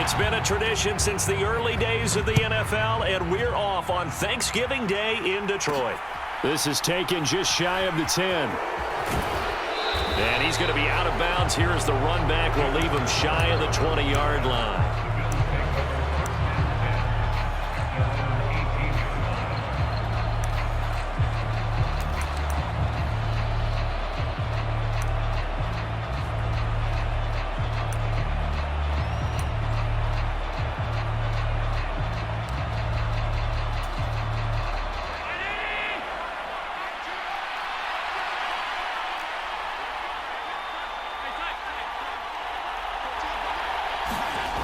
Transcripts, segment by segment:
It's been a tradition since the early days of the NFL, and we're off on Thanksgiving Day in Detroit. This is taken just shy of the 10. And he's going to be out of bounds here as the run back will leave him shy of the 20-yard line.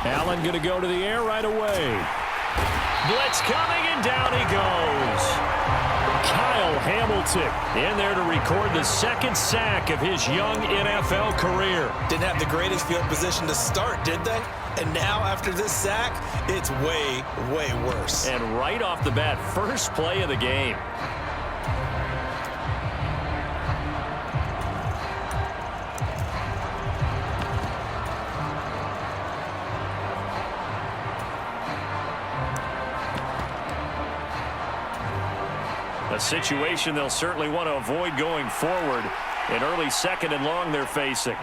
Allen going to go to the air right away. Blitz coming, and down he goes. Kyle Hamilton in there to record the second sack of his young NFL career. Didn't have the greatest field position to start, did they? And now after this sack, it's way, way worse. And right off the bat, first play of the game. A situation they'll certainly want to avoid going forward. An early second and long they're facing.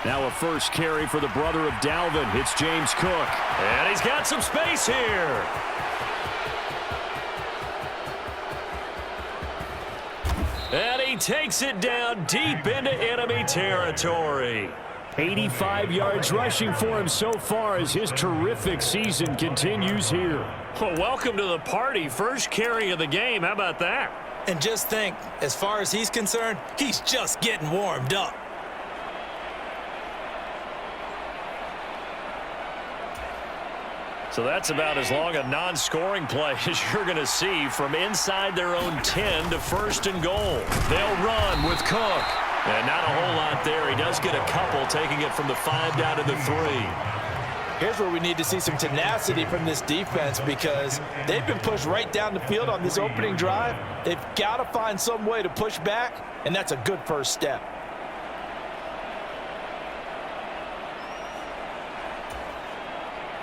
Now a first carry for the brother of Dalvin. It's James Cook. And he's got some space here. And he takes it down deep into enemy territory. 85 yards rushing for him so far as his terrific season continues here. Well, welcome to the party. First carry of the game. How about that? And just think, as far as he's concerned, he's just getting warmed up. So that's about as long a non-scoring play as you're going to see from inside their own 10 to first and goal. They'll run with Cook. And not a whole lot there. He does get a couple, taking it from the 5 down to the 3. Here's where we need to see some tenacity from this defense because they've been pushed right down the field on this opening drive. They've got to find some way to push back, and that's a good first step.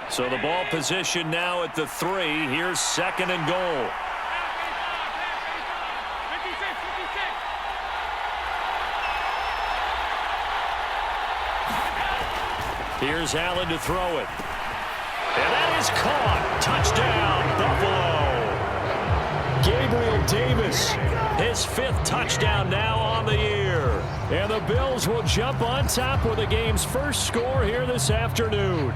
So the ball position now at the 3. Here's second and goal. Here's Allen to throw it. And that is caught. Touchdown, Buffalo. Gabriel Davis. His 5th touchdown now on the year. And the Bills will jump on top with the game's first score here this afternoon.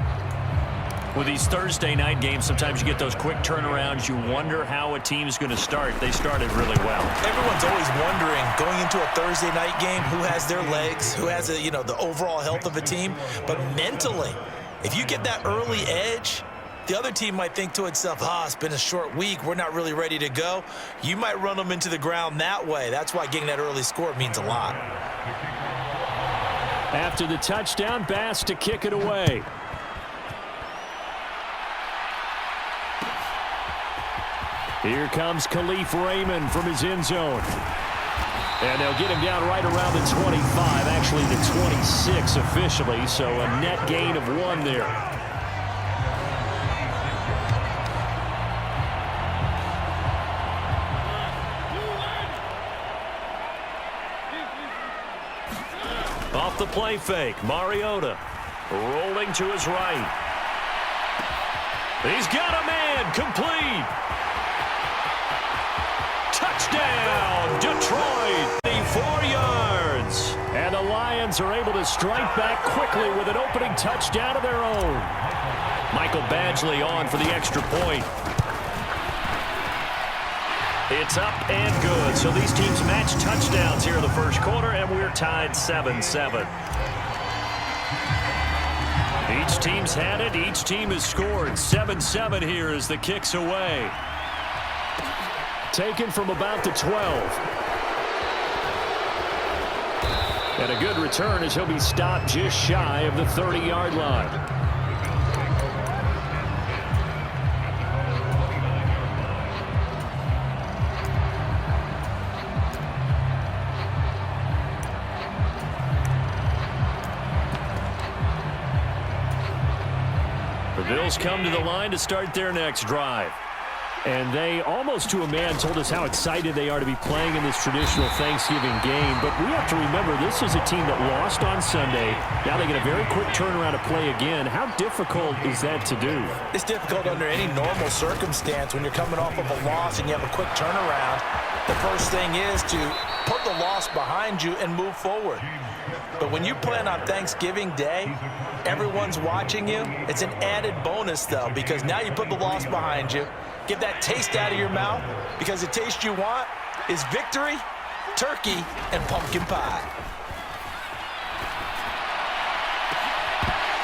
With these Thursday night games, sometimes you get those quick turnarounds. You wonder how a team's going to start. They started really well. Everyone's always wondering, going into a Thursday night game, who has their legs, who has the overall health of a team. But mentally, if you get that early edge, the other team might think to itself, it's been a short week. We're not really ready to go. You might run them into the ground that way. That's why getting that early score means a lot. After the touchdown, Bass to kick it away. Here comes Khalif Raymond from his end zone. And they'll get him down right around the 25, actually the 26 officially, so a net gain of 1 there. Off the play fake, Mariota rolling to his right. He's got a man, complete. Touchdown, Detroit, 4 yards. And the Lions are able to strike back quickly with an opening touchdown of their own. Michael Badgley on for the extra point. It's up and good. So these teams match touchdowns here in the first quarter, and we're tied 7-7. Each team's had it. Each team has scored. 7-7 here as the kick's away. Taken from about the 12. And a good return as he'll be stopped just shy of the 30-yard line. The Bills come to the line to start their next drive. And they, almost to a man, told us how excited they are to be playing in this traditional Thanksgiving game. But we have to remember, this is a team that lost on Sunday. Now they get a very quick turnaround to play again. How difficult is that to do? It's difficult under any normal circumstance when you're coming off of a loss and you have a quick turnaround. The first thing is to put the loss behind you and move forward. But when you play on Thanksgiving Day, everyone's watching you. It's an added bonus, though, because now you put the loss behind you. Get that taste out of your mouth, because the taste you want is victory, turkey, and pumpkin pie.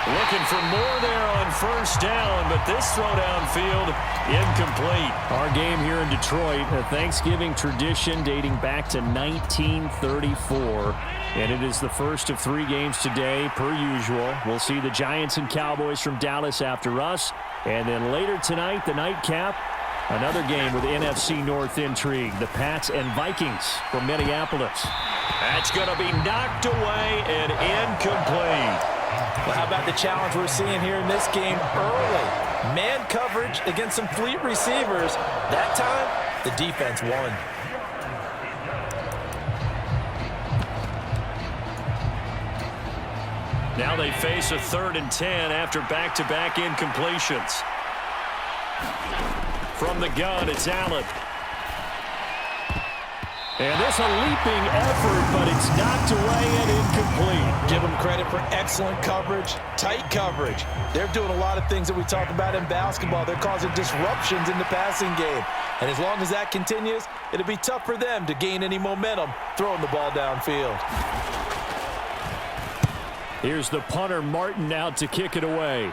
Looking for more there on first down, but this throw downfield incomplete. Our game here in Detroit, a Thanksgiving tradition dating back to 1934. And it is the first of 3 games today, per usual. We'll see the Giants and Cowboys from Dallas after us. And then later tonight, the nightcap, another game with NFC North intrigue. The Pats and Vikings from Minneapolis. That's going to be knocked away and incomplete. Well, how about the challenge we're seeing here in this game early? Man coverage against some fleet receivers. That time, the defense won. Now they face a 3rd and 10 after back-to-back incompletions. From the gun, it's Allen. And this a leaping effort, but it's knocked away and incomplete. Give them credit for excellent coverage, tight coverage. They're doing a lot of things that we talk about in basketball. They're causing disruptions in the passing game. And as long as that continues, it'll be tough for them to gain any momentum throwing the ball downfield. Here's the punter, Martin, out to kick it away.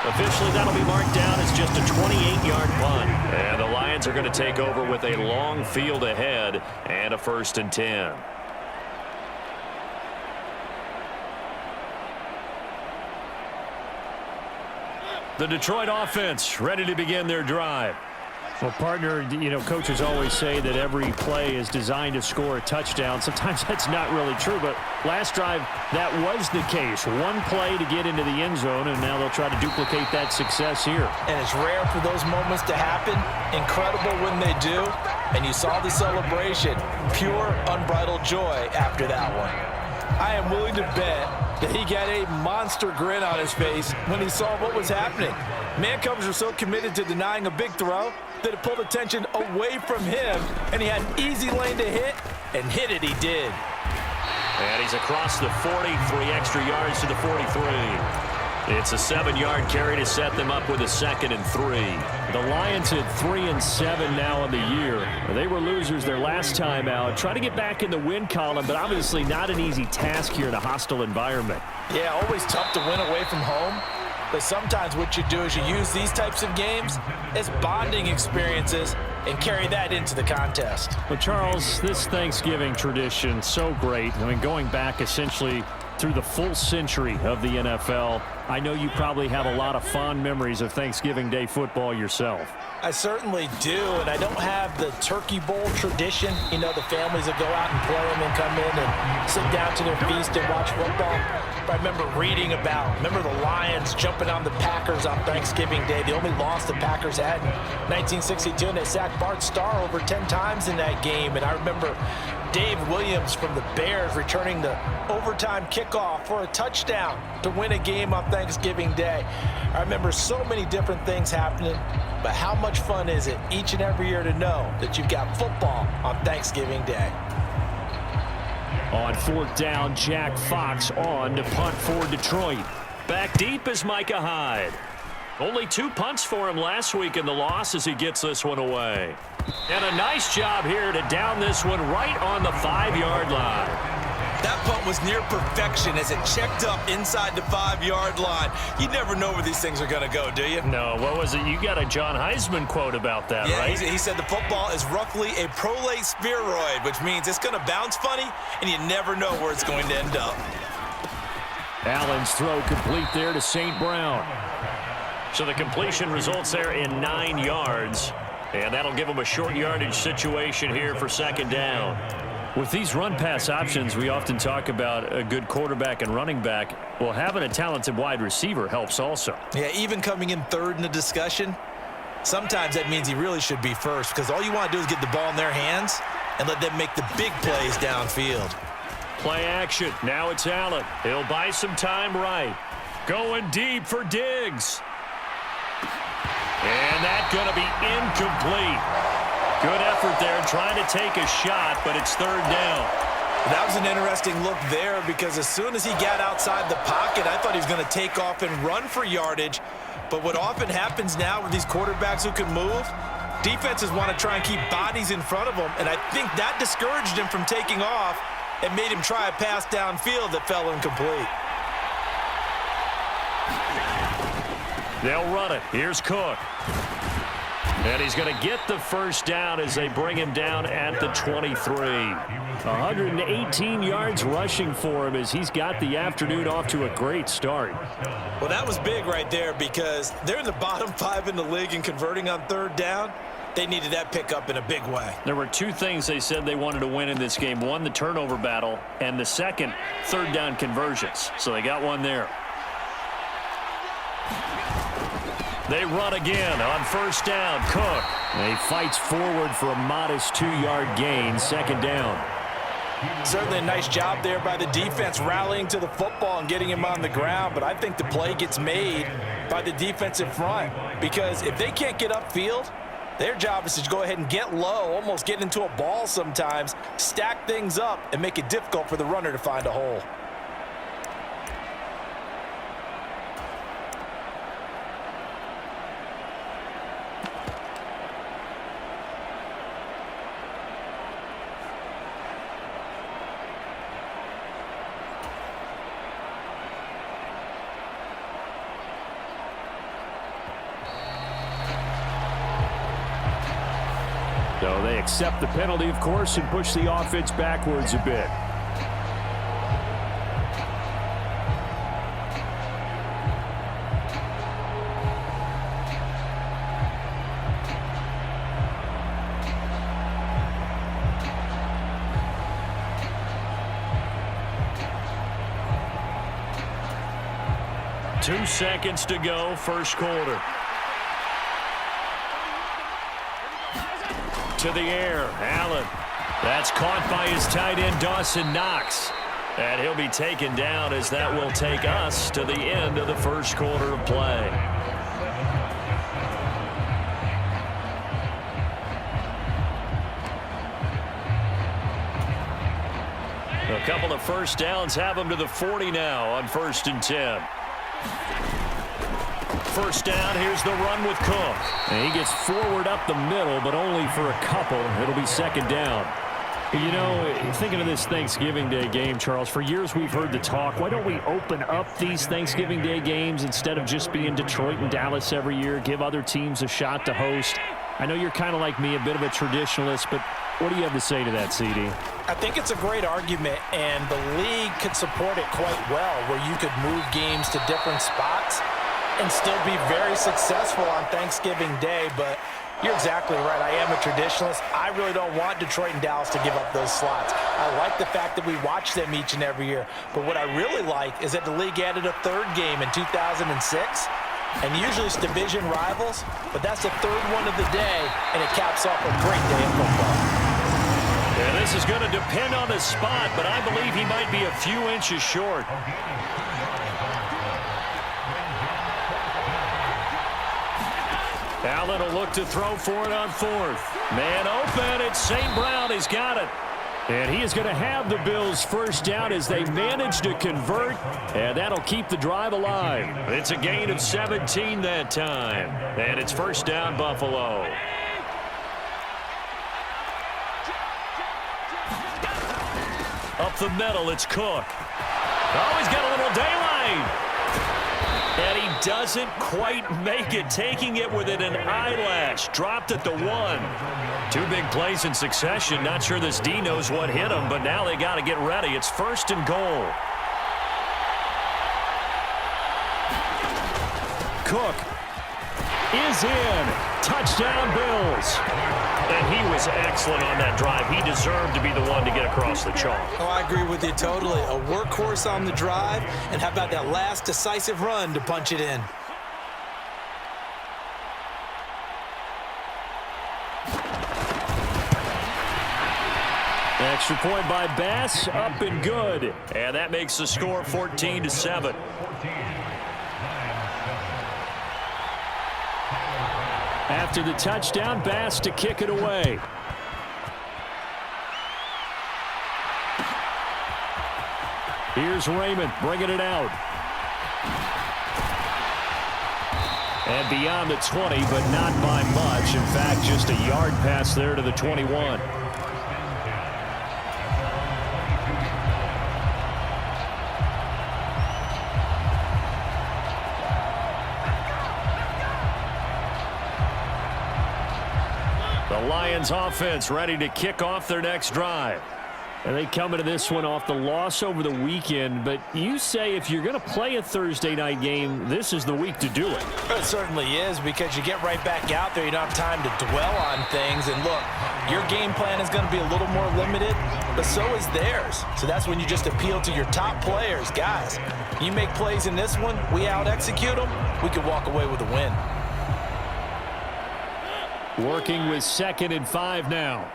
Officially, that'll be marked down as just a 28-yard punt. And the Lions are going to take over with a long field ahead and a 1st and 10. The Detroit offense ready to begin their drive. Well, partner, you know, coaches always say that every play is designed to score a touchdown. Sometimes that's not really true, but last drive, that was the case. One play to get into the end zone, and now they'll try to duplicate that success here. And it's rare for those moments to happen. Incredible when they do. And you saw the celebration. Pure, unbridled joy after that one. I am willing to bet that he got a monster grin on his face when he saw what was happening. Man coverage were so committed to denying a big throw that it pulled attention away from him, and he had an easy lane to hit, and hit it he did. And he's across the 40, 3 extra yards to the 43. It's a 7-yard carry to set them up with a 2nd and 3. The Lions at 3 and 7 now on the year. They were losers their last time out. Try to get back in the win column, but obviously not an easy task here in a hostile environment. Yeah, always tough to win away from home. But sometimes what you do is you use these types of games as bonding experiences and carry that into the contest. Well, Charles, this Thanksgiving tradition, so great. I mean, going back essentially through the full century of the NFL, I know you probably have a lot of fond memories of Thanksgiving Day football yourself. I certainly do, and I don't have the Turkey Bowl tradition. You know, the families that go out and play them and come in and sit down to their feast and watch football. But I remember reading remember the Lions jumping on the Packers on Thanksgiving Day. The only loss the Packers had in 1962, and they sacked Bart Starr over 10 times in that game. And I remember Dave Williams from the Bears returning the overtime kickoff for a touchdown to win a game on Thanksgiving Day. I remember so many different things happening, but how much fun is it each and every year to know that you've got football on Thanksgiving Day? On 4th down, Jack Fox on to punt for Detroit. Back deep is Micah Hyde. Only 2 punts for him last week in the loss as he gets this one away. And a nice job here to down this one right on the 5-yard line. That punt was near perfection as it checked up inside the 5-yard line. You never know where these things are going to go, do you? No, what was it? You got a John Heisman quote about that, yeah, right? He said the football is roughly a prolate spheroid, which means it's going to bounce funny, and you never know where it's going to end up. Allen's throw complete there to St. Brown. So the completion results there in 9 yards. And that'll give them a short yardage situation here for 2nd down. With these run-pass options, we often talk about a good quarterback and running back. Well, having a talented wide receiver helps also. Yeah, even coming in third in the discussion, sometimes that means he really should be first because all you want to do is get the ball in their hands and let them make the big plays downfield. Play action. Now it's Allen. He'll buy some time right. Going deep for Diggs. And that's going to be incomplete. Good effort there trying to take a shot, but it's third down. That was an interesting look there because as soon as he got outside the pocket, I thought he was going to take off and run for yardage. But what often happens now with these quarterbacks who can move, defenses want to try and keep bodies in front of them, and I think that discouraged him from taking off and made him try a pass downfield that fell incomplete. They'll run it. Here's Cook. And he's going to get the first down as they bring him down at the 23. 118 yards rushing for him as he's got the afternoon off to a great start. Well, that was big right there because they're in the bottom 5 in the league and converting on third down. They needed that pickup in a big way. There were two things they said they wanted to win in this game. One, the turnover battle, and the second, third down conversions. So they got one there. They run again on first down. Cook. He fights forward for a modest 2-yard gain, second down. Certainly a nice job there by the defense rallying to the football and getting him on the ground, but I think the play gets made by the defensive front because if they can't get upfield, their job is to go ahead and get low, almost get into a ball sometimes, stack things up, and make it difficult for the runner to find a hole. So they accept the penalty, of course, and push the offense backwards a bit. Two seconds to go, first quarter. To the air, Allen. That's caught by his tight end, Dawson Knox. And he'll be taken down as that will take us to the end of the first quarter of play. A couple of first downs have him to the 40 now on 1st and 10. First down, here's the run with Cook. And he gets forward up the middle, but only for a couple. It'll be second down. You know, thinking of this Thanksgiving Day game, Charles, for years we've heard the talk, why don't we open up these Thanksgiving Day games instead of just being Detroit and Dallas every year, give other teams a shot to host? I know you're kind of like me, a bit of a traditionalist, but what do you have to say to that, CD? I think it's a great argument, and the league could support it quite well, where you could move games to different spots and still be very successful on Thanksgiving Day. But you're exactly right. I am a traditionalist. I really don't want Detroit and Dallas to give up those slots. I like the fact that we watch them each and every year. But what I really like is that the league added a third game in 2006. And usually it's division rivals, but that's the third one of the day, and it caps off a great day of football. Yeah, this is going to depend on the spot, but I believe he might be a few inches short. Allen will look to throw for it on 4th. Man open, it's St. Brown. He's got it. And he is going to have the Bills first down as they manage to convert, and that'll keep the drive alive. It's a gain of 17 that time, and it's first down, Buffalo. Up the middle, it's Cook. Oh, he's got a little daylight. And he doesn't quite make it, taking it within an eyelash. Dropped at the 1. 2 big plays in succession. Not sure this D knows what hit him, but now they got to get ready. It's 1st and goal. Cook is in. Touchdown, Bills. And he was excellent on that drive. He deserved to be the one to get across the chalk. Oh, I agree with you totally. A workhorse on the drive, and how about that last decisive run to punch it in? Extra point by Bass, up and good. And that makes the score 14-7. After the touchdown, Bass to kick it away. Here's Raymond bringing it out. And beyond the 20, but not by much. In fact, just a yard pass there to the 21. The Lions offense ready to kick off their next drive. And they come into this one off the loss over the weekend. But you say if you're going to play a Thursday night game, this is the week to do it. It certainly is, because you get right back out there. You don't have time to dwell on things. And look, your game plan is going to be a little more limited, but so is theirs. So that's when you just appeal to your top players. Guys, you make plays in this one, we out-execute them, we could walk away with a win. Working with 2nd and 5 now.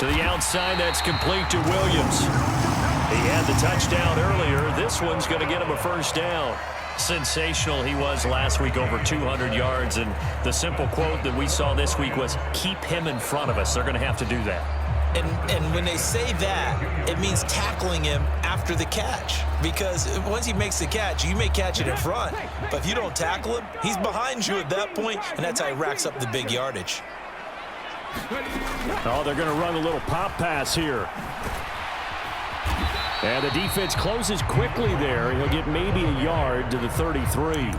To the outside, that's complete to Williams. He had the touchdown earlier. This one's going to get him a first down. Sensational he was last week, over 200 yards. And the simple quote that we saw this week was, keep him in front of us. They're going to have to do that. And when they say that, it means tackling him after the catch. Because once he makes the catch, you may catch it in front. But if you don't tackle him, he's behind you at that point, and that's how he racks up the big yardage. Oh, they're going to run a little pop pass here. And the defense closes quickly there. He'll get maybe a yard to the 33.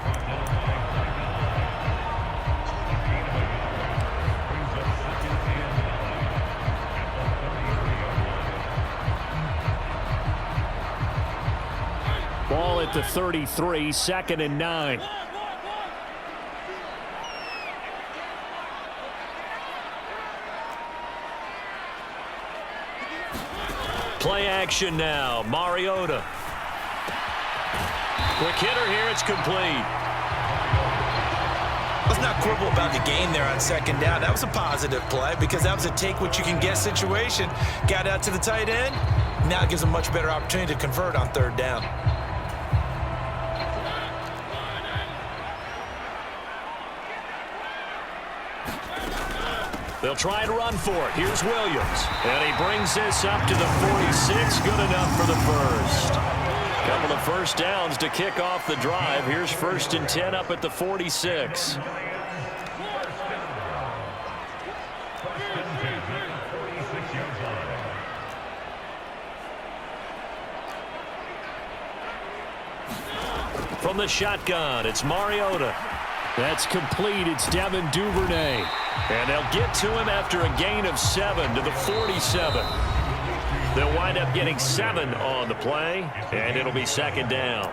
Ball at the 33, 2nd and 9. Play action now. Mariota. Quick hitter here. It's complete. Let's not quibble about the gain there on 2nd down. That was a positive play, because that was a take-what-you-can-get situation. Got out to the tight end. Now it gives a much better opportunity to convert on 3rd down. They'll try and run for it. Here's Williams. And he brings this up to the 46. Good enough for the first. Couple of first downs to kick off the drive. Here's 1st and 10 up at the 46. From the shotgun, it's Mariota. That's complete. It's Devin Duvernay. And they'll get to him after a gain of 7 to the 47. They'll wind up getting 7 on the play, and it'll be 2nd down.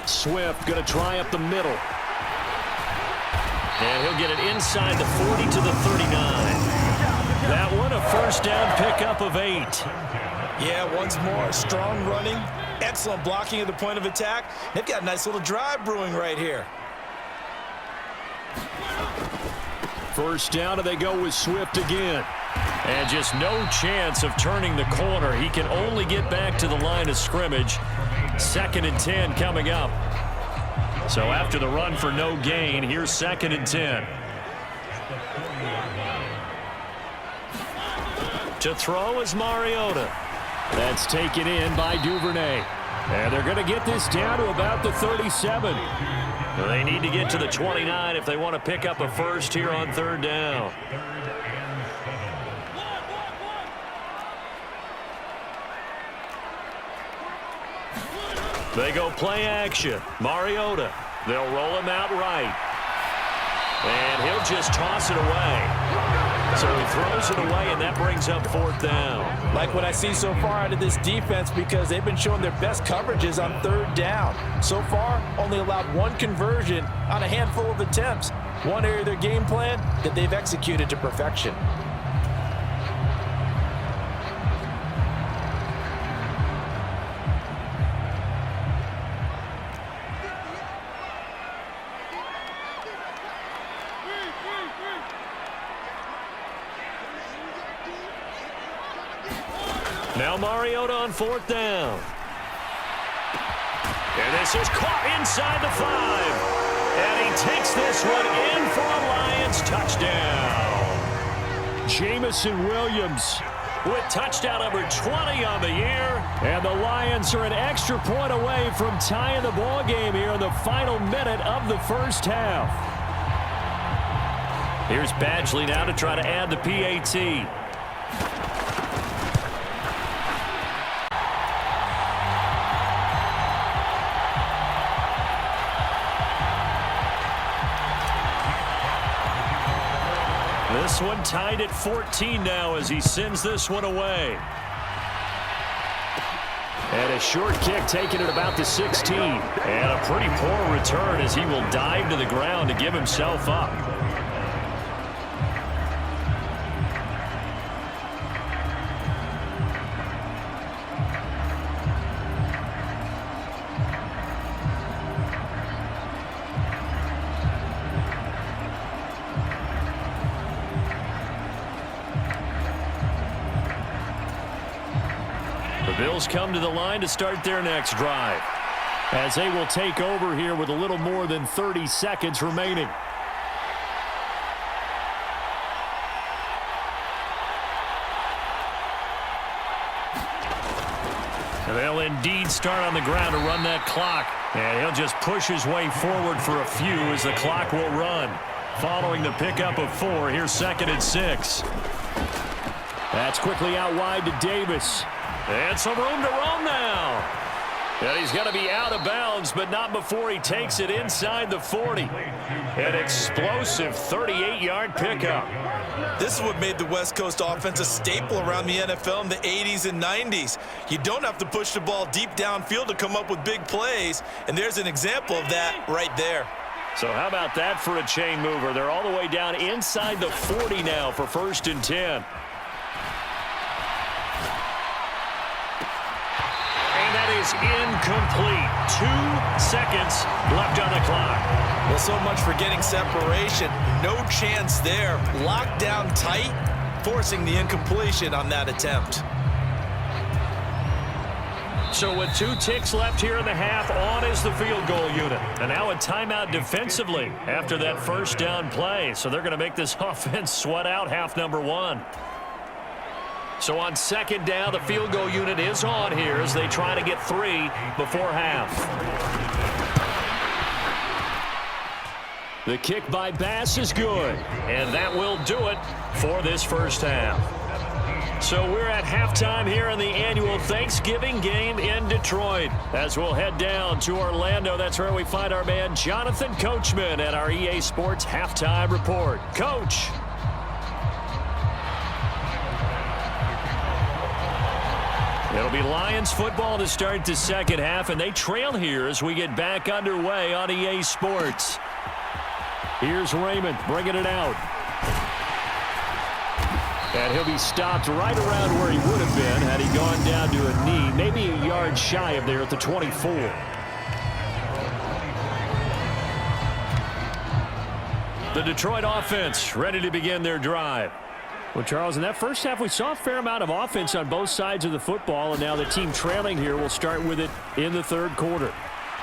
Swift going to try up the middle. And he'll get it inside the 40 to the 39. That one, a first down pickup of 8. Yeah, once more, strong running, excellent blocking at the point of attack. They've got a nice little drive brewing right here. First down, and they go with Swift again. And just no chance of turning the corner. He can only get back to the line of scrimmage. 2nd and 10 coming up. So after the run for no gain, here's 2nd and 10. To throw is Mariota. That's taken in by Duvernay. And they're going to get this down to about the 37. They need to get to the 29 if they want to pick up a first here on 3rd down. They go play action. Mariota. They'll roll him out right. And he'll just toss it away. So he throws it away, and that brings up 4th down. Like what I see so far out of this defense, because they've been showing their best coverages on 3rd down. So far, only allowed 1 conversion on a handful of attempts. One area of their game plan that they've executed to perfection. Now Mariota on 4th down. And this is caught inside the 5. And he takes this one in for a Lions touchdown. Jamison Williams With touchdown number 20 on the year. And the Lions are an extra point away from tying the ball game here in the final minute of the first half. Here's Badgley now to try to add the PAT. This one tied at 14 now as he sends this one away. And a short kick taken at about the 16. And a pretty poor return as he will dive to the ground to give himself up. The Bills come to the line to start their next drive, as they will take over here with a little more than 30 seconds remaining. And they'll indeed start on the ground to run that clock. And he'll just push his way forward for a few as the clock will run. Following the pickup of 4, here's 2nd and 6. That's quickly out wide to Davis. And some room to roam now. And he's going to be out of bounds, but not before he takes it inside the 40. An explosive 38-yard pickup. This is what made the West Coast offense a staple around the NFL in the 80s and 90s. You don't have to push the ball deep downfield to come up with big plays, and there's an example of that right there. So how about that for a chain mover? They're all the way down inside the 40 now for 1st and 10. Is incomplete. 2 seconds left on the clock. Well, so much for getting separation. No chance there. Locked down tight, forcing the incompletion on that attempt. So with 2 ticks left here in the half, on is the field goal unit. And now a timeout defensively after that 1st down play. So they're going to make this offense sweat out half number 1. So on 2nd down, the field goal unit is on here as they try to get 3 before half. The kick by Bass is good. And that will do it for this first half. So we're at halftime here in the annual Thanksgiving game in Detroit. As we'll head down to Orlando, that's where we find our man Jonathan Coachman at our EA Sports Halftime Report. Coach. It'll be Lions football to start the second half, and they trail here as we get back underway on EA Sports. Here's Raymond bringing it out. And he'll be stopped right around where he would have been had he gone down to a knee, maybe a yard shy of there at the 24. The Detroit offense ready to begin their drive. Well, Charles, in that first half, we saw a fair amount of offense on both sides of the football, and now the team trailing here will start with it in the 3rd quarter.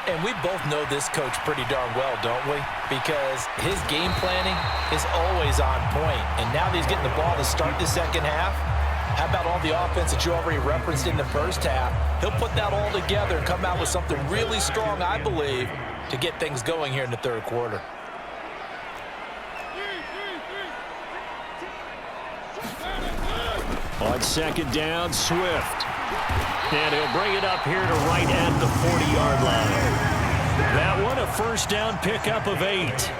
And we both know this coach pretty darn well, don't we? Because his game planning is always on point. And now that he's getting the ball to start the second half, how about all the offense that you already referenced in the first half? He'll put that all together and come out with something really strong, I believe, to get things going here in the 3rd quarter. On 2nd down, Swift. And he'll bring it up here to right at the 40-yard line. That one a 1st down pickup of 8.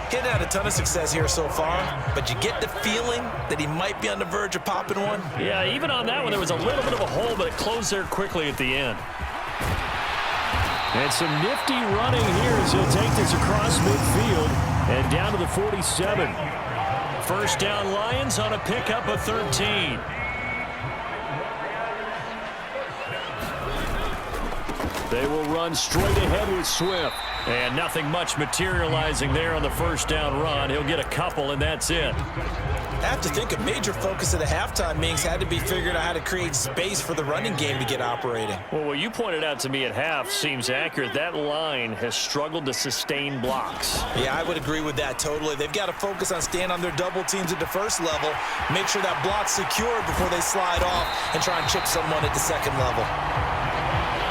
He hadn't had a ton of success here so far, but you get the feeling that he might be on the verge of popping one. Yeah, even on that one, there was a little bit of a hole, but it closed there quickly at the end. And some nifty running here as he'll take this across midfield and down to the 47. First down Lions on a pickup of 13. They will run straight ahead with Swift. And nothing much materializing there on the first down run. He'll get a couple, and that's it. I have to think a major focus of the halftime meetings had to be figuring out how to create space for the running game to get operating. Well, what you pointed out to me at half seems accurate. That line has struggled to sustain blocks. Yeah, I would agree with that totally. They've got to focus on staying on their double teams at the first level, make sure that block's secured before they slide off and try and chip someone at the second level.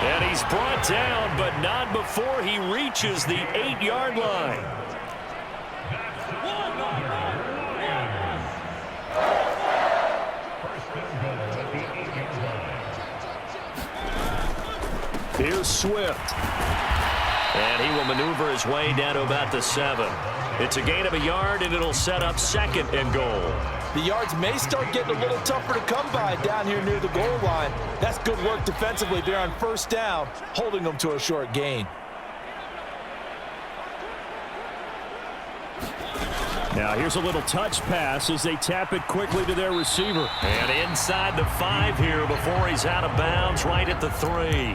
And he's brought down, but not before he reaches the 8-yard line. Here's Swift. And he will maneuver his way down to about the 7. It's a gain of a yard, and it'll set up second and goal. The yards may start getting a little tougher to come by down here near the goal line. That's good work defensively there on first down, holding them to a short gain. Now here's a little touch pass as they tap it quickly to their receiver. And inside the 5 here before he's out of bounds, right at the 3.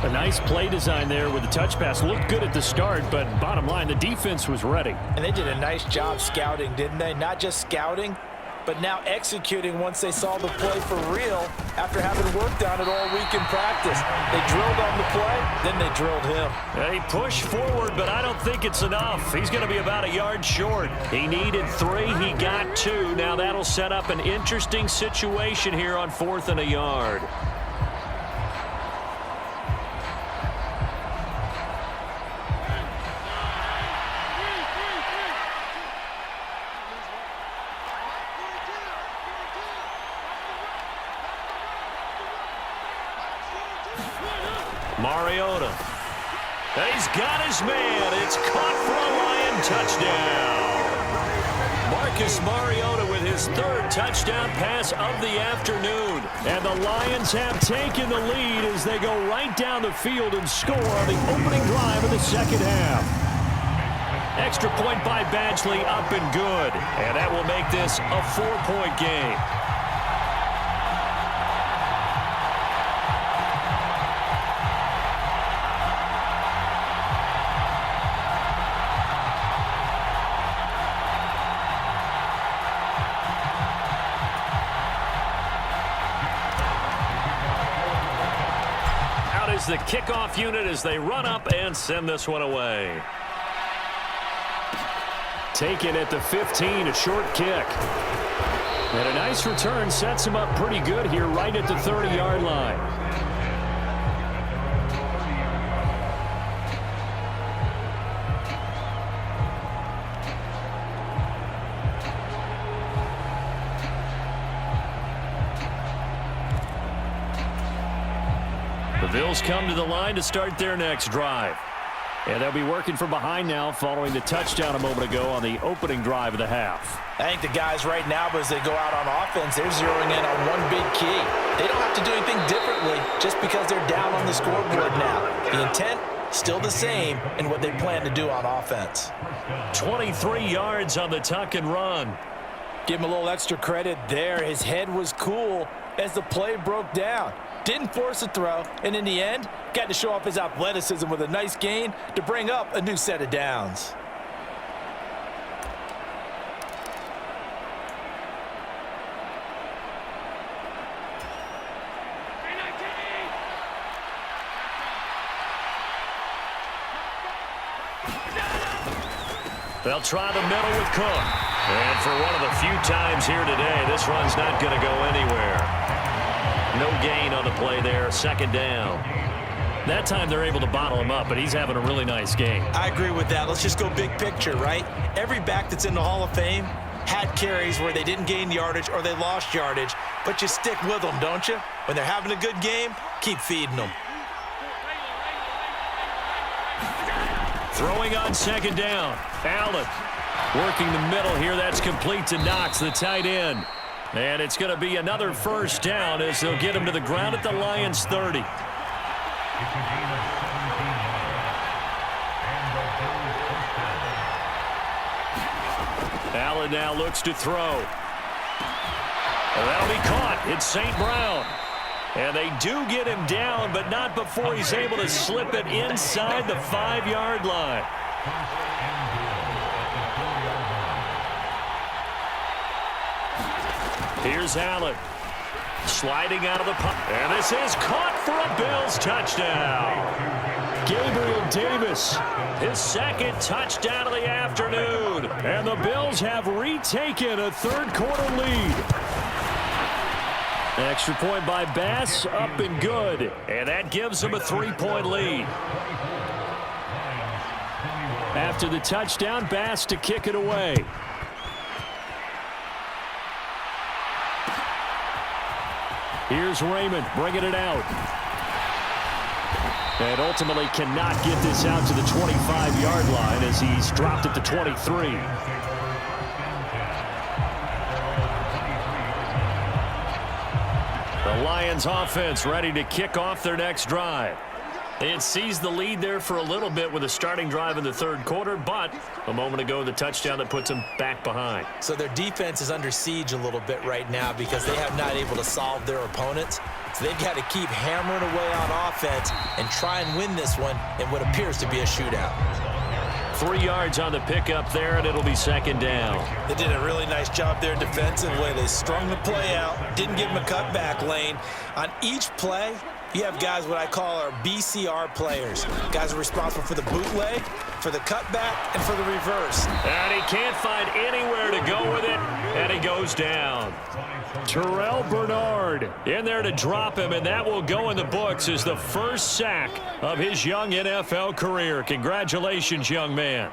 A nice play design there with the touch pass. Looked good at the start, but bottom line, the defense was ready. And they did a nice job scouting, didn't they? Not just scouting, but now executing once they saw the play for real after having worked on it all week in practice. They drilled on the play, then they drilled him. He pushed forward, but I don't think it's enough. He's going to be about a yard short. He needed 3. He got 2. Now that'll set up an interesting situation here on 4th and a yard. Mariota. He's got his man. It's caught for a Lion touchdown. Marcus Mariota with his 3rd touchdown pass of the afternoon. And the Lions have taken the lead as they go right down the field and score on the opening drive of the second half. Extra point by Badgley, up and good. And that will make this a 4-point game. Is the kickoff unit as they run up and send this one away. Taken at the 15, a short kick. And a nice return sets him up pretty good here right at the 30-yard line. The Bills come to the line to start their next drive. And they'll be working from behind now following the touchdown a moment ago on the opening drive of the half. I think the guys right now, as they go out on offense, they're zeroing in on one big key. They don't have to do anything differently just because they're down on the scoreboard now. The intent, still the same in what they plan to do on offense. 23 yards on the tuck and run. Give him a little extra credit there. His head was cool as the play broke down. Didn't force a throw, and in the end, got to show off his athleticism with a nice gain to bring up a new set of downs. They'll try the middle with Cook. And for one of the few times here today, this run's not going to go anywhere. No gain on the play there, second down. That time they're able to bottle him up, but he's having a really nice game. I agree with that. Let's just go big picture, right? Every back that's in the Hall of Fame had carries where they didn't gain yardage or they lost yardage, but you stick with them, don't you? When they're having a good game, keep feeding them. Throwing on second down. Allen working the middle here. That's complete to Knox, the tight end. And it's going to be another first down as they'll get him to the ground at the Lions' 30. Allen now looks to throw. Well, that'll be caught. It's St. Brown. And they do get him down, but not before he's able to slip it inside the 5-yard line. Here's Allen. Sliding out of the pocket. And this is caught for a Bills touchdown. Gabriel Davis, his second touchdown of the afternoon. And the Bills have retaken a third-quarter lead. Extra point by Bass, up and good. And that gives them a 3-point lead. After the touchdown, Bass to kick it away. Here's Raymond bringing it out. And ultimately cannot get this out to the 25-yard line as he's dropped it to 23. The Lions offense ready to kick off their next drive. It seized the lead there for a little bit with a starting drive in the third quarter, but a moment ago the touchdown that puts them back behind. So their defense is under siege a little bit right now because they have not able to solve their opponents. So they've got to keep hammering away on offense and try and win this one in what appears to be a shootout. 3 yards on the pickup there, and it'll be second down. They did a really nice job there defensively. They strung the play out, didn't give them a cutback lane. On each play, you have guys what I call our BCR players. Guys are responsible for the bootleg, for the cutback, and for the reverse. And he can't find anywhere to go with it, and he goes down. Terrell Bernard in there to drop him, and that will go in the books as the first sack of his young NFL career. Congratulations, young man.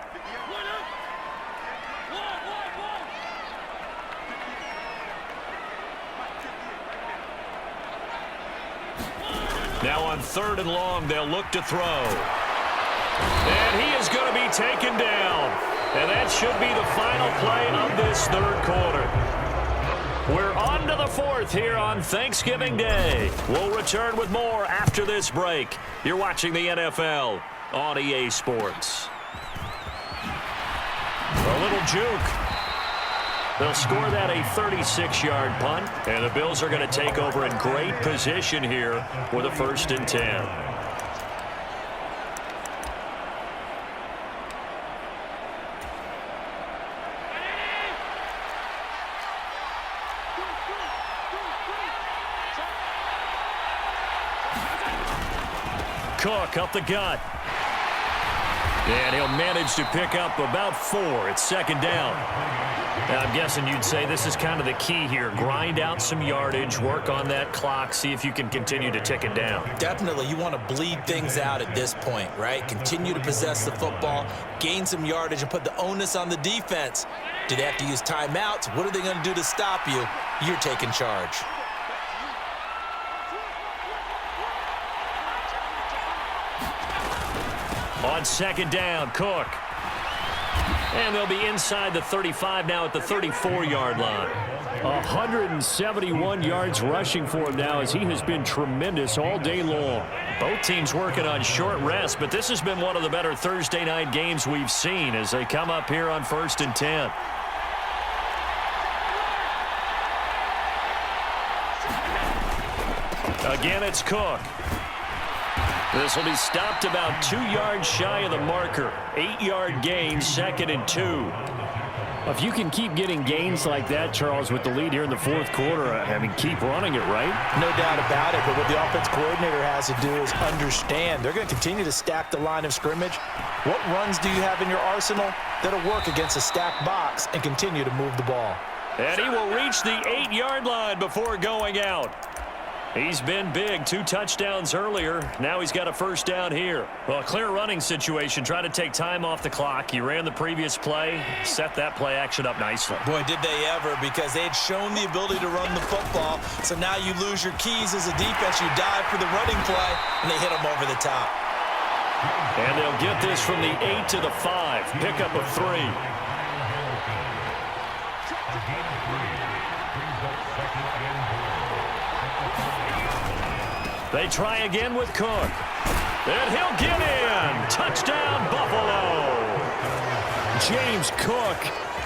Now on 3rd and long, they'll look to throw. And he is going to be taken down. And that should be the final play of this third quarter. We're on to the 4th here on Thanksgiving Day. We'll return with more after this break. You're watching the NFL on EA Sports. A little juke. They'll score that a 36-yard punt, and the Bills are going to take over in great position here with a 1st and 10. Cook up the gut. And he'll manage to pick up about 4. It's second down. Now, I'm guessing you'd say this is kind of the key here. Grind out some yardage, work on that clock, see if you can continue to tick it down. Definitely. You want to bleed things out at this point, right? Continue to possess the football, gain some yardage, and put the onus on the defense. Do they have to use timeouts? What are they going to do to stop you? You're taking charge. On second down, Cook. And they'll be inside the 35 now at the 34-yard line. 171 yards rushing for him now as he has been tremendous all day long. Both teams working on short rest, but this has been one of the better Thursday night games we've seen as they come up here on 1st and 10. Again, it's Cook. This will be stopped about 2 yards shy of the marker. 8-yard gain, 2nd and 2. If you can keep getting gains like that, Charles, with the lead here in the 4th quarter, I mean, keep running it, right? No doubt about it, but what the offense coordinator has to do is understand. They're going to continue to stack the line of scrimmage. What runs do you have in your arsenal that'll work against a stacked box and continue to move the ball? And he will reach the 8-yard line before going out. He's been big. 2 touchdowns earlier. Now he's got a first down here. Well, a clear running situation. Try to take time off the clock. He ran the previous play, set that play action up nicely. Boy, did they ever, because they had shown the ability to run the football. So now you lose your keys as a defense. You dive for the running play, and they hit him over the top. And they'll get this from the 8 to the 5. Pickup of 3. They try again with Cook. And he'll get in. Touchdown, Buffalo. James Cook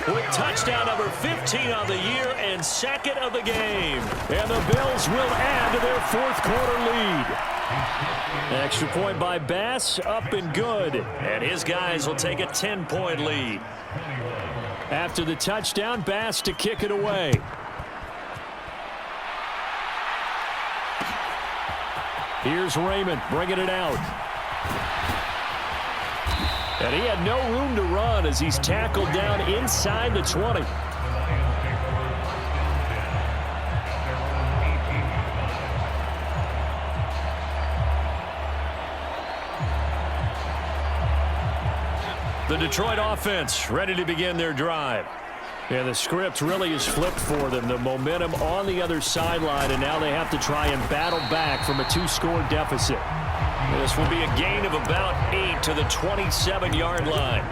with touchdown number 15 on the year and second of the game. And the Bills will add to their fourth quarter lead. Extra point by Bass, up and good. And his guys will take a 10-point lead. After the touchdown, Bass to kick it away. Here's Raymond bringing it out. And he had no room to run as he's tackled down inside the 20. The Detroit offense ready to begin their drive. And the script really is flipped for them. The momentum on the other sideline, and now they have to try and battle back from a 2-score deficit. This will be a gain of about 8 to the 27-yard line.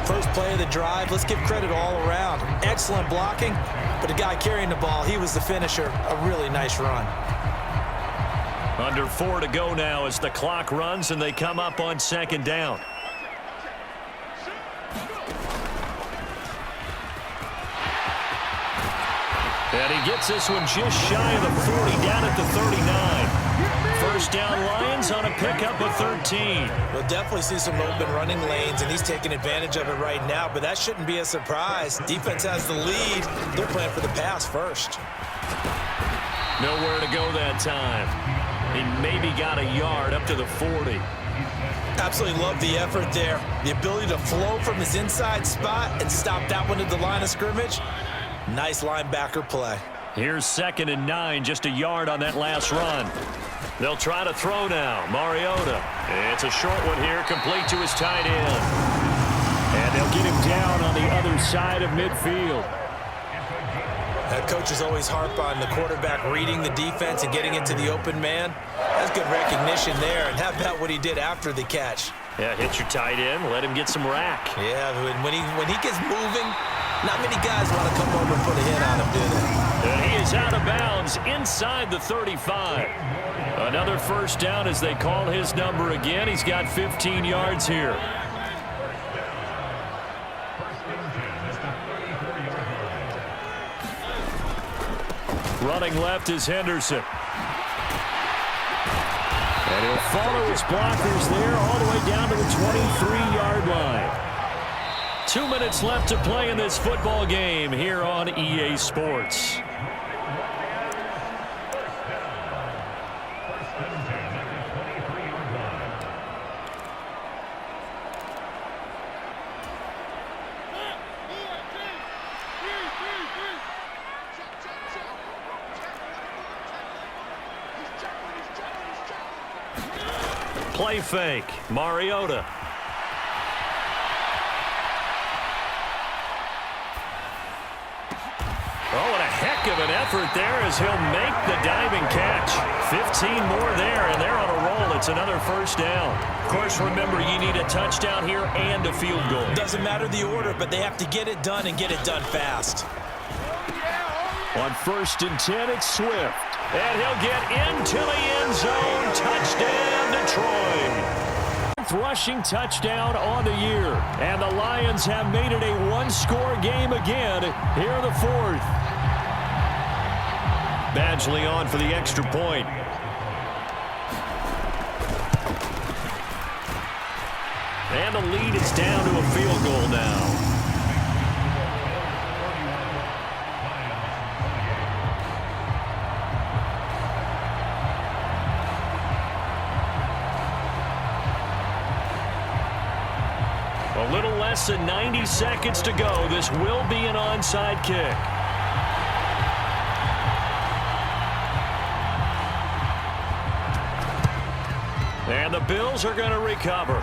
First play of the drive, let's give credit all around. Excellent blocking, but the guy carrying the ball, he was the finisher. A really nice run. Under 4 to go now as the clock runs and they come up on second down. And he gets this one just shy of the 40, down at the 39. First down, Lions on a pickup of 13. We'll definitely see some open running lanes, and he's taking advantage of it right now, but that shouldn't be a surprise. Defense has the lead. They're playing for the pass first. Nowhere to go that time. He maybe got a yard up to the 40. Absolutely love the effort there. The ability to flow from his inside spot and stop that one at the line of scrimmage. Nice linebacker play. Here's 2nd and 9, just a yard on that last run. They'll try to throw now. Mariota. It's a short one here, complete to his tight end. And they'll get him down on the other side of midfield. That coach is always harp on the quarterback reading the defense and getting into the open man. That's good recognition there. And how about what he did after the catch? Yeah, hit your tight end, let him get some rack. Yeah, when he gets moving, not many guys want to come over and put a hit on him, do they? And he is out of bounds inside the 35. Another first down as they call his number again. He's got 15 yards here. Running left is Henderson. And he'll follow his blockers there all the way down to the 23-yard line. 2 minutes left to play in this football game here on EA Sports. Play fake. Mariota. Oh, and a heck of an effort there as he'll make the diving catch. 15 more there, and they're on a roll. It's another first down. Of course, remember, you need a touchdown here and a field goal. Doesn't matter the order, but they have to get it done and get it done fast. On 1st and 10, it's Swift. And he'll get into the end zone. Touchdown, Detroit. Rushing touchdown on the year. And the Lions have made it a one-score game again here in the fourth. Badgley on for the extra point. And the lead is down to a field goal now. A little less than 90 seconds to go. This will be an onside kick. And the Bills are going to recover.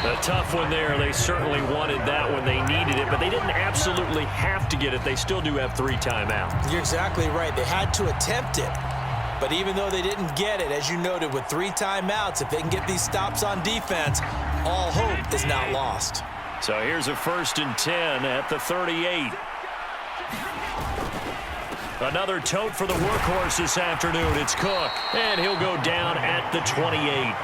A tough one there. They certainly wanted that when they needed it, but they didn't absolutely have to get it. They still do have 3 timeouts. You're exactly right. They had to attempt it. But even though they didn't get it, as you noted, with 3 timeouts, if they can get these stops on defense, all hope is not lost. So here's a 1st and 10 at the 38. Another tote for the workhorse this afternoon. It's Cook, and he'll go down at the 28.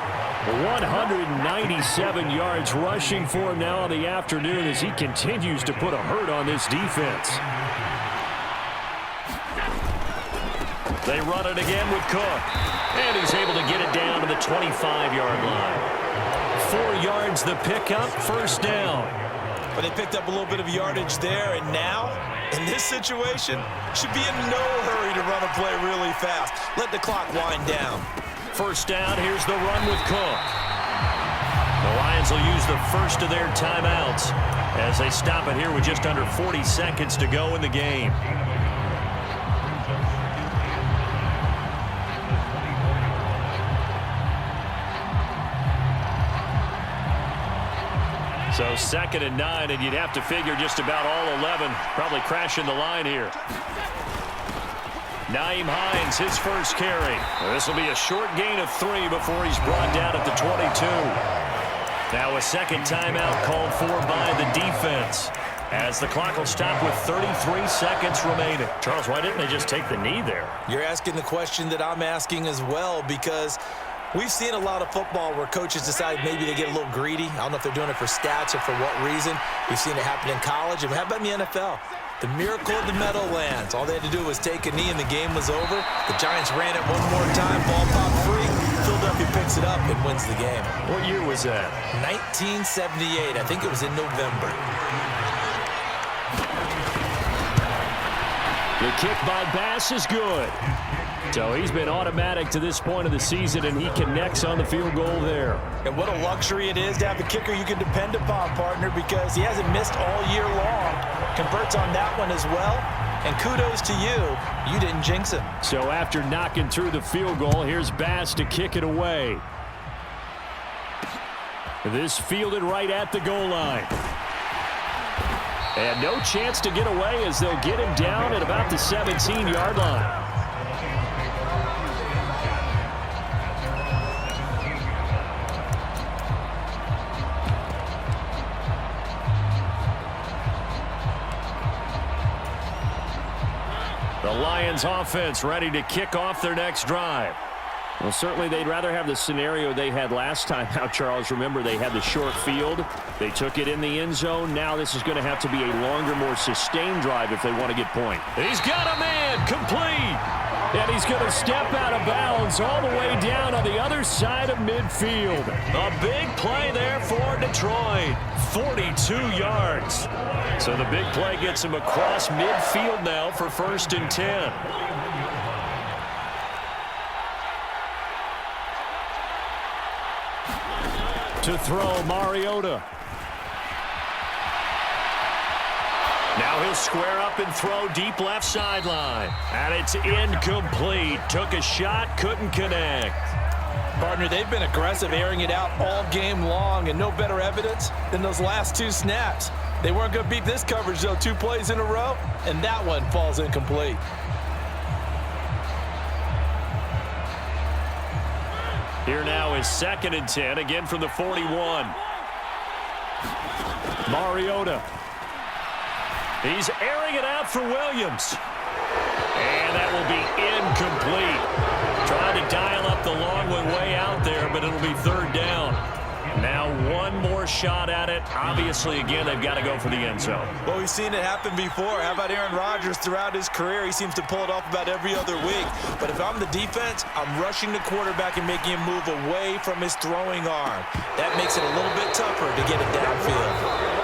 197 yards rushing for him now on the afternoon as he continues to put a hurt on this defense. They run it again with Cook, and he's able to get it down to the 25-yard line. 4 yards the pickup, 1st down. But they picked up a little bit of yardage there, and now, in this situation, should be in no hurry to run a play really fast. Let the clock wind down. 1st down, here's the run with Cook. The Lions will use the first of their timeouts as they stop it here with just under 40 seconds to go in the game. So 2nd and 9, and you'd have to figure just about all 11 probably crashing the line here. Nyheim Hines, his first carry. This will be a short gain of 3 before he's brought down at the 22. Now a 2nd timeout called for by the defense as the clock will stop with 33 seconds remaining. Charles, why didn't they just take the knee there? You're asking the question that I'm asking as well, because we've seen a lot of football where coaches decide maybe they get a little greedy. I don't know if they're doing it for stats or for what reason. We've seen it happen in college. And how about in the NFL? The miracle of the Meadowlands. All they had to do was take a knee and the game was over. The Giants ran it one more time. Ball popped free. Philadelphia picks it up and wins the game. What year was that? 1978. I think it was in November. The kick by Bass is good. So he's been automatic to this point of the season, and he connects on the field goal there. And what a luxury it is to have a kicker you can depend upon, partner, because he hasn't missed all year long. Converts on that one as well. And kudos to you. You didn't jinx him. So after knocking through the field goal, here's Bass to kick it away. This fielded right at the goal line. And no chance to get away as they'll get him down at about the 17-yard line. The Lions offense ready to kick off their next drive. Well, certainly they'd rather have the scenario they had last time out, Charles. Remember, they had the short field. They took it in the end zone. Now this is going to have to be a longer, more sustained drive if they want to get points. He's got a man, complete. And he's going to step out of bounds all the way down on the other side of midfield. A big play there for Detroit. 42 yards. So the big play gets him across midfield now for 1st and 10. To throw, Mariota. Now he'll square up and throw deep left sideline. And it's incomplete. Took a shot, couldn't connect. Partner, they've been aggressive, airing it out all game long, and no better evidence than those last 2 snaps. They weren't going to beat this coverage, though. 2 plays in a row, and that one falls incomplete. Here now is 2nd and 10, again from the 41. Mariota. He's airing it out for Williams. And that will be incomplete. Trying to dial up the long one way out there, but it'll be 3rd down. Now one more shot at it. Obviously, again, they've got to go for the end zone. Well, we've seen it happen before. How about Aaron Rodgers throughout his career? He seems to pull it off about every other week. But if I'm the defense, I'm rushing the quarterback and making him move away from his throwing arm. That makes it a little bit tougher to get it downfield.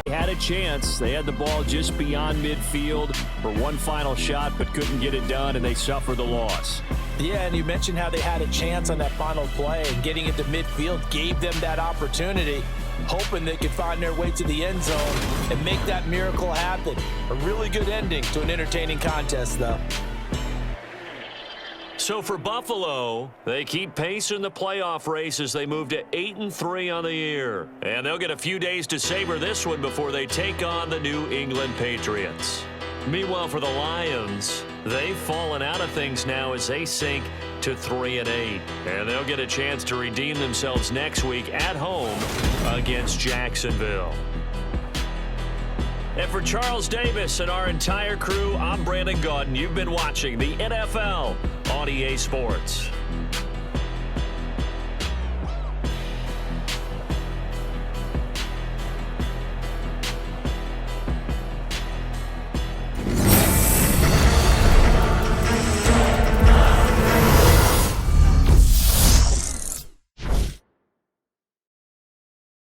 They had a chance. They had the ball just beyond midfield for one final shot, but couldn't get it done, and they suffer the loss. Yeah, and you mentioned how they had a chance on that final play, and getting it to midfield gave them that opportunity, hoping they could find their way to the end zone and make that miracle happen. A really good ending to an entertaining contest, though. So for Buffalo, they keep pace in the playoff race as they move to 8-3 on the year. And they'll get a few days to savor this one before they take on the New England Patriots. Meanwhile, for the Lions, They've fallen out of things now as they sink to 3-8. And they'll get a chance to redeem themselves next week at home against Jacksonville. And for Charles Davis and our entire crew, I'm Brandon Gaudin. You've been watching the NFL on EA Sports.